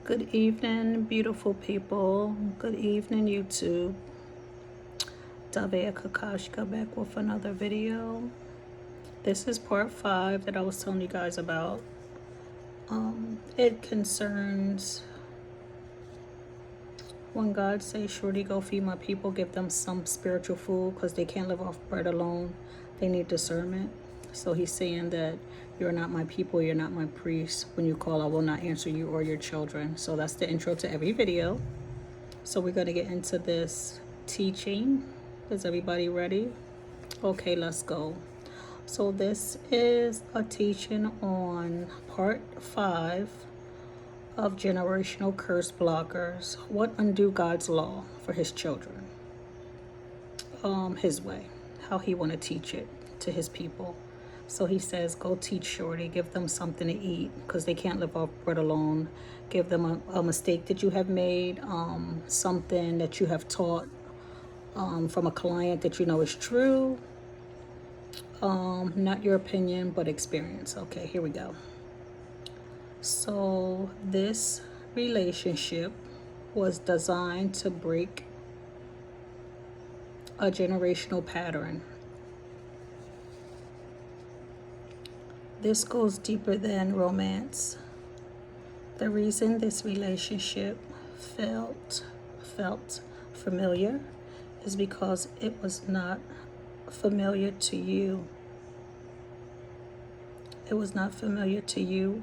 Good evening, beautiful people. Good evening, YouTube. Davea Kakashka back with another video. This is part 5 that I was telling you guys about. It concerns when God says, "Surely go feed my people, give them some spiritual food because they can't live off bread alone. They need discernment." So he's saying that you're not my people, you're not my priest. When you call, I will not answer you or your children. So that's the intro to every video. So we're going to get into this teaching. Is everybody ready? Okay, let's go. So this is a teaching on part 5 of generational curse blockers. What undo God's law for his children? His way, how he want to teach it to his people. So he says, go teach Shorty, give them something to eat because they can't live off bread alone. Give them a mistake that you have made, something that you have taught from a client that you know is true. Not your opinion, but experience. Okay, here we go. So this relationship was designed to break a generational pattern. This goes deeper than romance. The reason this relationship felt familiar is because it was not familiar to you. It was not familiar to you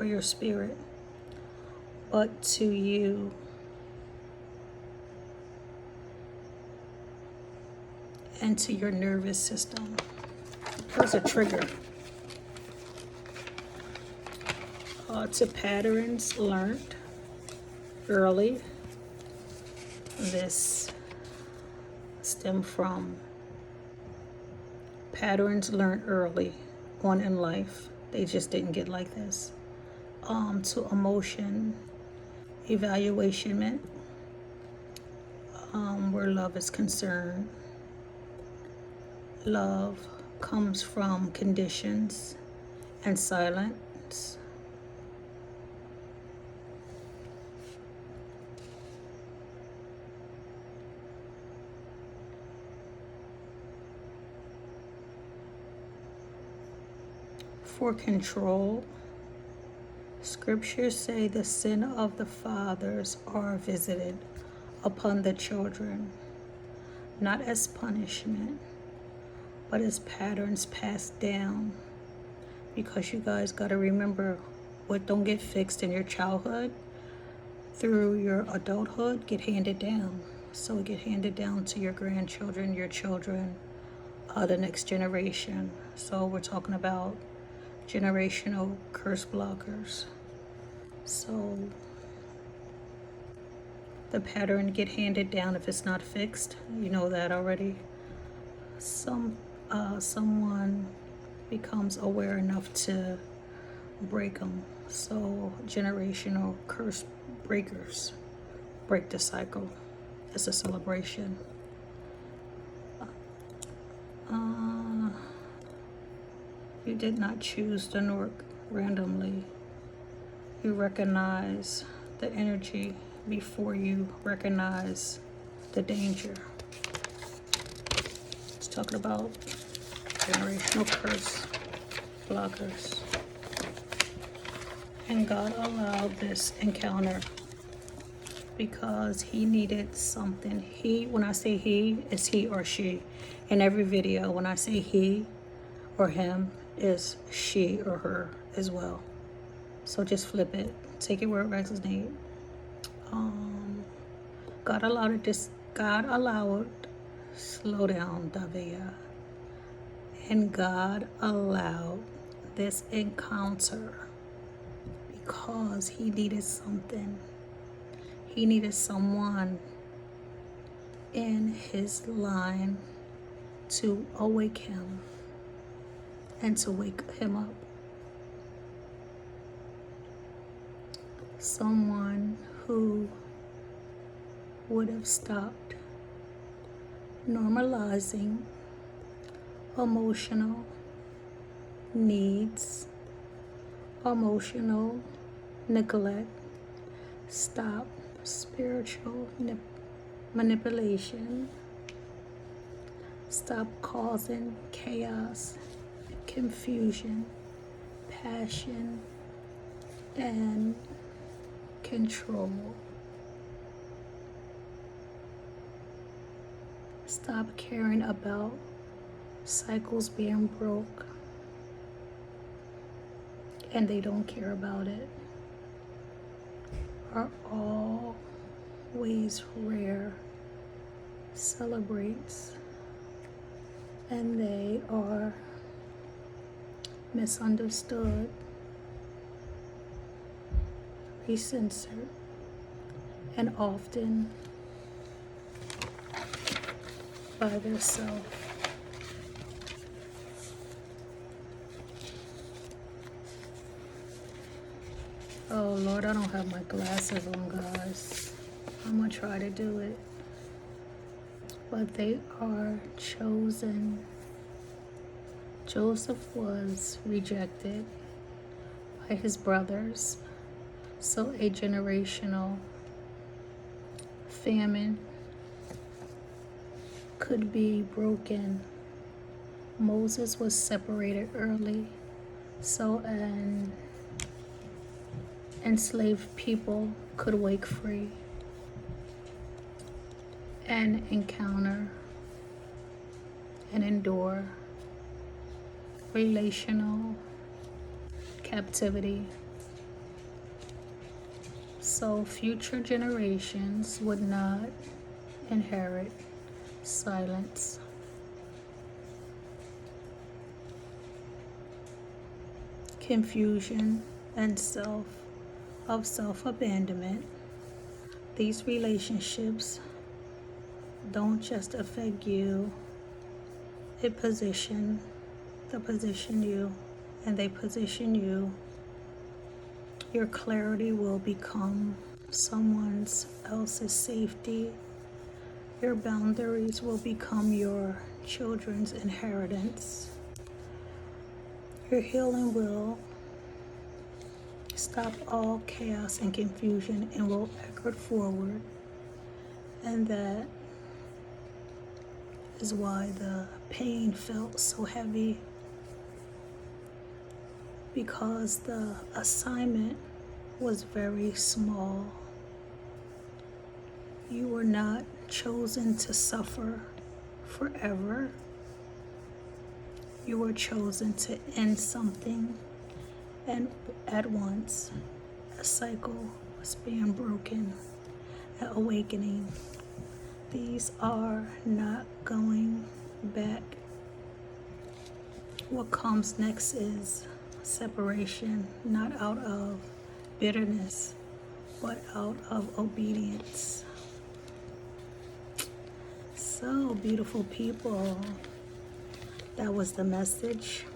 or your spirit, but to you. And to your nervous system. There's a trigger. To patterns learned early. This stemmed from patterns learned early on in life. They just didn't get like this. To emotion evaluation, where love is concerned. Love comes from conditions and silence. For control, scriptures say the sin of the fathers are visited upon the children, not as punishment, but as patterns passed down. Because you guys got to remember, what don't get fixed in your childhood, through your adulthood, get handed down. So it get handed down to your grandchildren, your children, the next generation. So we're talking about generational curse blockers. So the pattern get handed down if it's not fixed. You know that already. Someone becomes aware enough to break them. So generational curse breakers break the cycle. It's a celebration. You did not choose the Nork randomly. You recognize the energy before you recognize the danger. It's talking about generational curse blockers. And God allowed this encounter because he needed something. When I say he, it's he or she. In every video, when I say he or him, is she or her as well. So just flip it. Take it where it resonates. God allowed, slow down, Davea. And God allowed this encounter because he needed something. He needed someone in his line to awake him and to wake him up. Someone who would have stopped normalizing emotional needs, emotional neglect, Stop spiritual manipulation. Stop causing chaos, confusion, passion, and control. Stop caring about cycles being broke and they don't care about it. Are always rare, celebrates, and they are misunderstood, recensored, and often by their self. Oh Lord, I don't have my glasses on, guys. I'm gonna try to do it. But they are chosen. Joseph was rejected by his brothers, so a generational famine could be broken. Moses was separated early, so an enslaved people could wake free and encounter and endure relational captivity, so future generations would not inherit silence. Confusion and self-abandonment. These relationships don't just affect you, they position you, and they position you. Your clarity will become someone else's safety. Your boundaries will become your children's inheritance. Your healing will stop all chaos and confusion and will echo forward. And that is why the pain felt so heavy, because the assignment was very small. You were not chosen to suffer forever. You were chosen to end something, and at once a cycle was being broken, an awakening. These are not going back. What comes next is separation, not out of bitterness, but out of obedience. So, beautiful people, that was the message.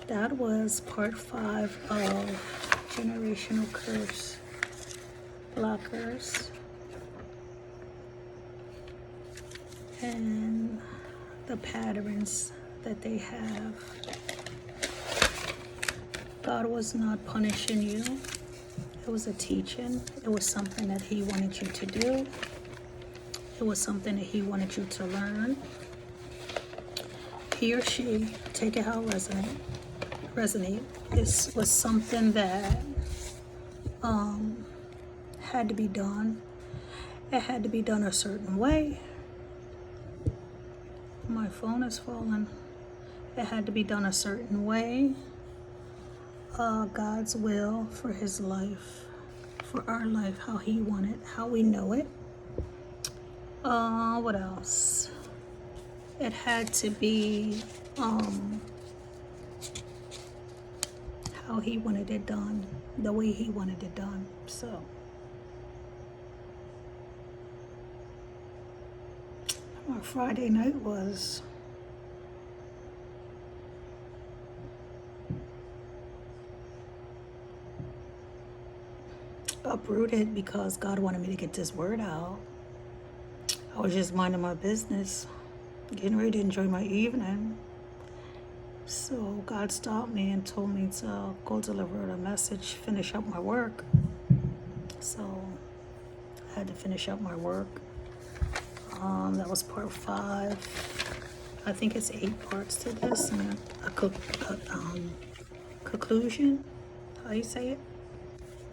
That was part 5 of generational curse blockers and the patterns that they have. God was not punishing you. It was a teaching. It was something that He wanted you to do. It was something that He wanted you to learn. He or she, take it how it resonate. This was something that had to be done. It had to be done a certain way. My phone is falling. It had to be done a certain way. God's will for His life, for our life, how He wanted, how we know it. What else? It had to be how He wanted it done, the way He wanted it done. So our Friday night was uprooted because God wanted me to get this word out. I was just minding my business, getting ready to enjoy my evening, So God stopped me and told me to go deliver the message, finish up my work. So I had to finish up my work. That was part 5. I think it's 8 parts to this, and conclusion. How you say it?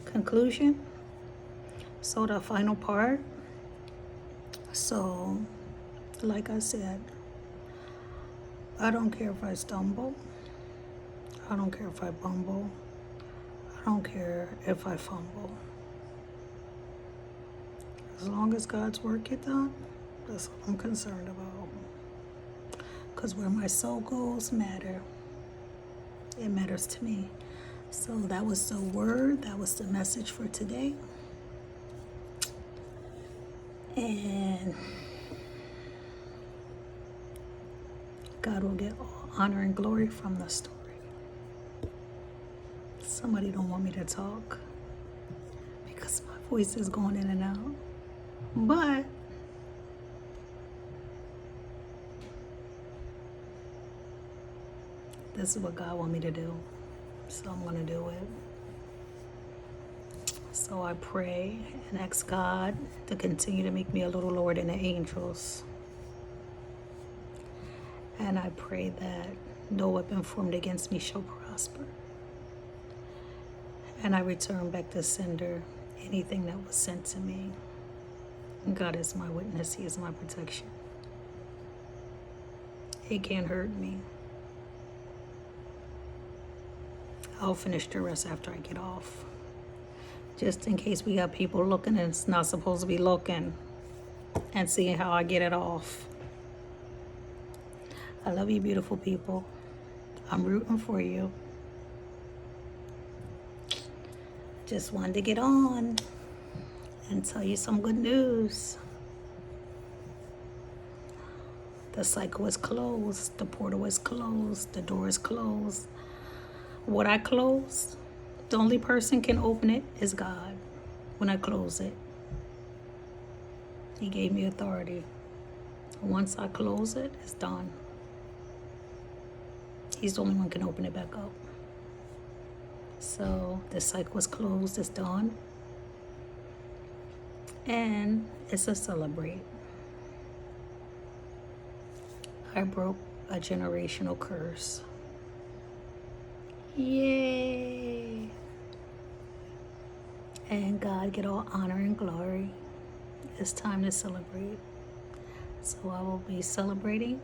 Conclusion. So the final part. So, like I said, I don't care if I stumble. I don't care if I bumble. I don't care if I fumble. As long as God's work get done, that's what I'm concerned about. Because where my soul goes matter. It matters to me. So that was the word. That was the message for today. And God will get all honor and glory from the story. Somebody don't want me to talk because my voice is going in and out. But this is what God wants me to do. So I'm going to do it. So I pray and ask God to continue to make me a little lower than the angels. And I pray that no weapon formed against me shall prosper. And I return back to sender anything that was sent to me. God is my witness. He is my protection. It can't hurt me. I'll finish the rest after I get off. Just in case we got people looking and it's not supposed to be looking, and seeing how I get it off. I love you, beautiful people. I'm rooting for you. Just wanted to get on and tell you some good news. The cycle is closed. The portal is closed. The door is closed. What I close, the only person can open it is God. When I close it, He gave me authority. Once I close it, it's done. He's the only one who can open it back up. So the cycle is closed, it's done. And it's a celebrate. I broke a generational curse. Yay! And God get all honor and glory. It's time to celebrate. So I will be celebrating,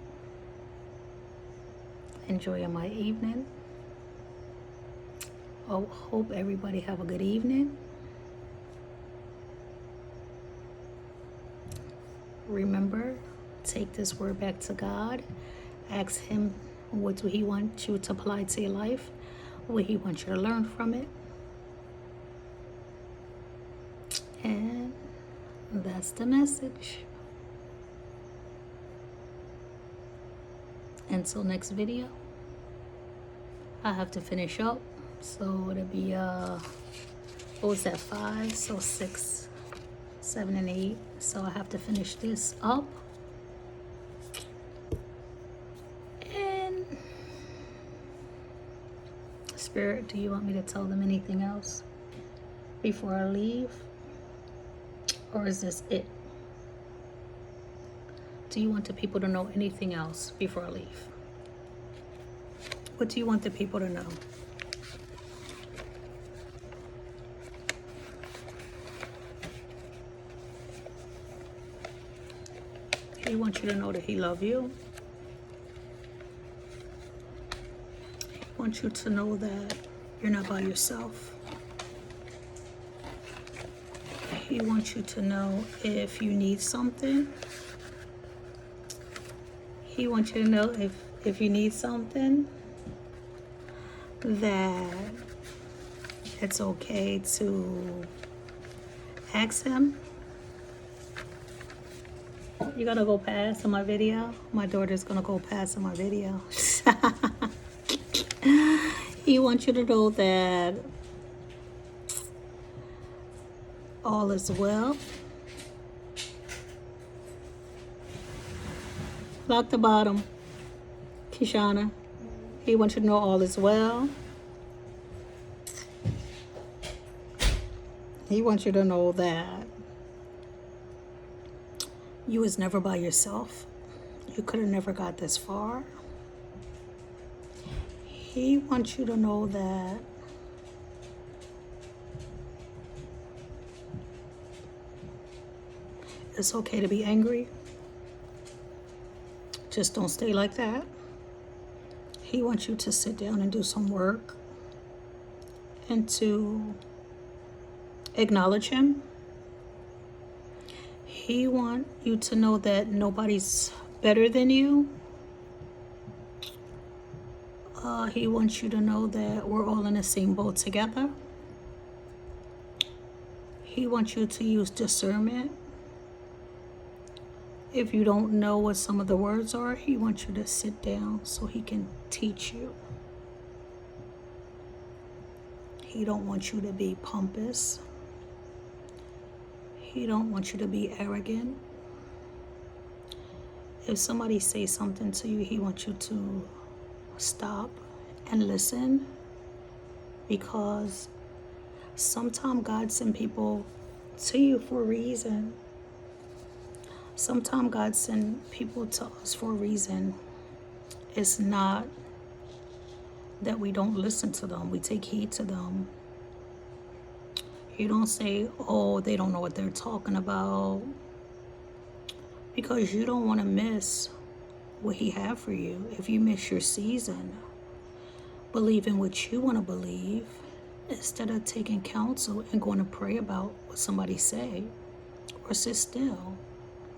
enjoying my evening. I hope everybody have a good evening. Remember, take this word back to God. Ask Him, what do He want you to apply to your life? What He wants you to learn from it. And that's the message. Until next video, I have to finish up. So it'll be, what was that, 5? So 6, 7, and 8. So I have to finish this up. And Spirit, do you want me to tell them anything else before I leave? Or is this it? Do you want the people to know anything else before I leave? What do you want the people to know? He wants you to know that He loves you. He wants you to know that you're not by yourself. He wants you to know if you need something. He wants you to know if you need something, that it's okay to ask Him. You're gonna go past on my video. My daughter's gonna go past on my video. He wants you to know that all is well. Lock the bottom, Kishana. He wants you to know all is well. He wants you to know that you was never by yourself. You could have never got this far. He wants you to know that it's okay to be angry. Just don't stay like that. He wants you to sit down and do some work and to acknowledge him. He wants you to know that nobody's better than you. He wants you to know that we're all in the same boat together. He wants you to use discernment. If you don't know what some of the words are, he wants you to sit down so he can teach you. He don't want you to be pompous. He don't want you to be arrogant. If somebody says something to you, he wants you to stop and listen, because sometimes God sends people to you for a reason. Sometimes God sends people to us for a reason. It's not that we don't listen to them. We take heed to them. You don't say, oh, they don't know what they're talking about, because you don't want to miss what he have for you. If you miss your season, believe in what you want to believe instead of taking counsel and going to pray about what somebody say, or sit still.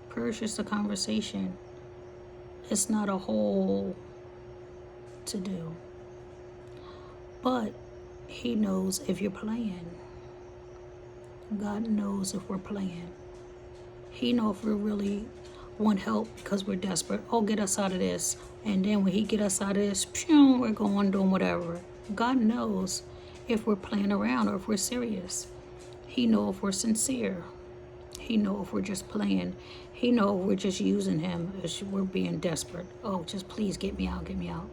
Prayer is just a conversation. It's not a whole to do. But he knows if you're playing. God knows if we're playing. He knows if we really want help because we're desperate. Oh, get us out of this. And then when he get us out of this, we're going doing whatever. God knows if we're playing around or if we're serious. He knows if we're sincere. He knows if we're just playing. He knows if we're just using him as we're being desperate. Oh, just please get me out, get me out.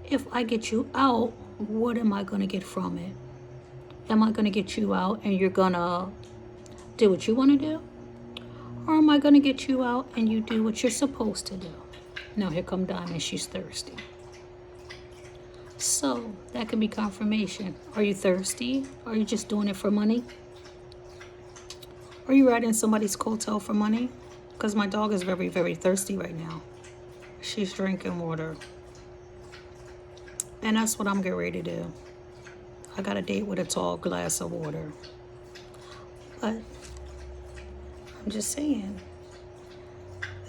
If I get you out, what am I going to get from it? Am I going to get you out and you're going to do what you want to do? Or am I going to get you out and you do what you're supposed to do? Now here come Diamond, she's thirsty. So that could be confirmation. Are you thirsty? Are you just doing it for money? Are you riding somebody's coattail for money? Because my dog is very, very thirsty right now. She's drinking water. And that's what I'm getting ready to do. I got a date with a tall glass of water. But I'm just saying,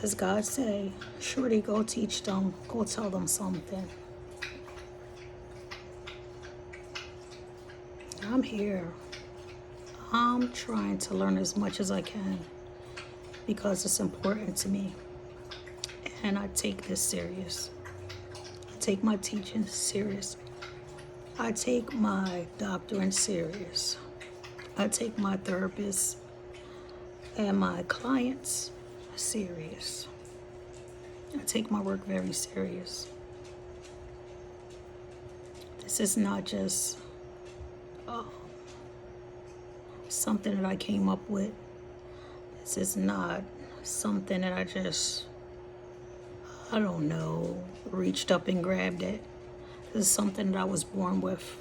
as God say, surely go teach them, go tell them something. I'm here. I'm trying to learn as much as I can because it's important to me. And I take this serious. I take my teaching serious. I take my doctrine serious. I take my therapist and my clients serious. I take my work very serious. This is not just something that I came up with. This is not something that I just, I don't know, reached up and grabbed it. This is something that I was born with.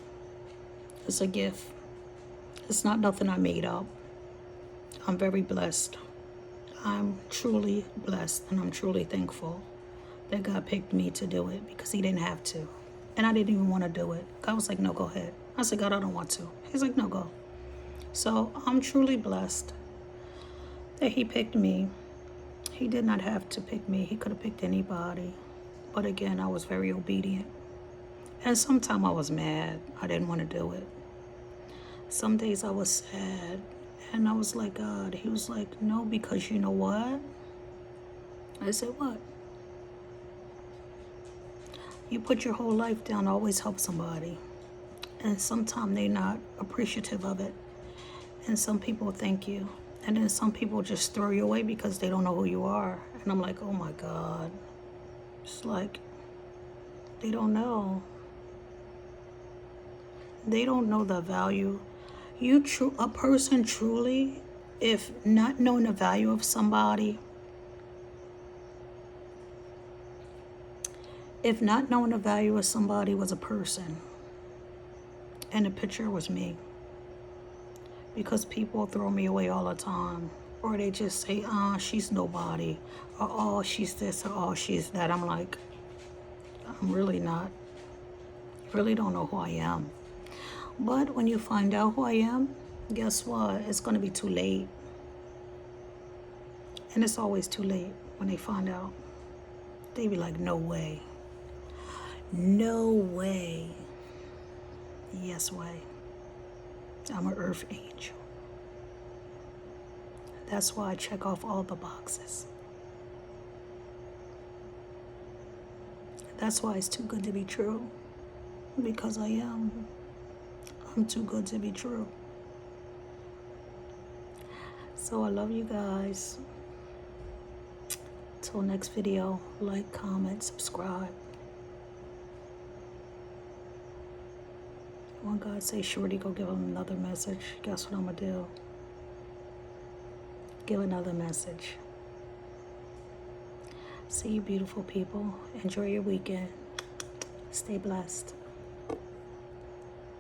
It's a gift. It's not nothing I made up. I'm very blessed. I'm truly blessed, and I'm truly thankful that God picked me to do it because he didn't have to. And I didn't even want to do it. God was like, no, go ahead. I said, God, I don't want to. He's like, no, go. So I'm truly blessed that he picked me. He did not have to pick me. He could have picked anybody. But again, I was very obedient. And sometimes I was mad. I didn't want to do it. Some days I was sad. And I was like, God. He was like, no, because you know what? I said, what? You put your whole life down to always help somebody. And sometimes they're not appreciative of it. And some people thank you. And then some people just throw you away because they don't know who you are. And I'm like, oh my God. It's like, they don't know. They don't know the value. A person truly, if not knowing the value of somebody, if not knowing the value of somebody was a person, and the picture was me, because people throw me away all the time, or they just say, she's nobody, or oh, she's this, or oh, she's that. I'm like, I'm really not. You really don't know who I am. But when you find out who I am, guess what? It's going to be too late. And it's always too late when they find out. They be like, no way. No way. Yes way. I'm an earth angel. That's why I check off all the boxes. That's why it's too good to be true. Because I am. I'm too good to be true. So I love you guys. Till next video, like, comment, subscribe. When God say, Shorty, go give him another message, guess what I'm going to do? Give another message. See you, beautiful people. Enjoy your weekend. Stay blessed.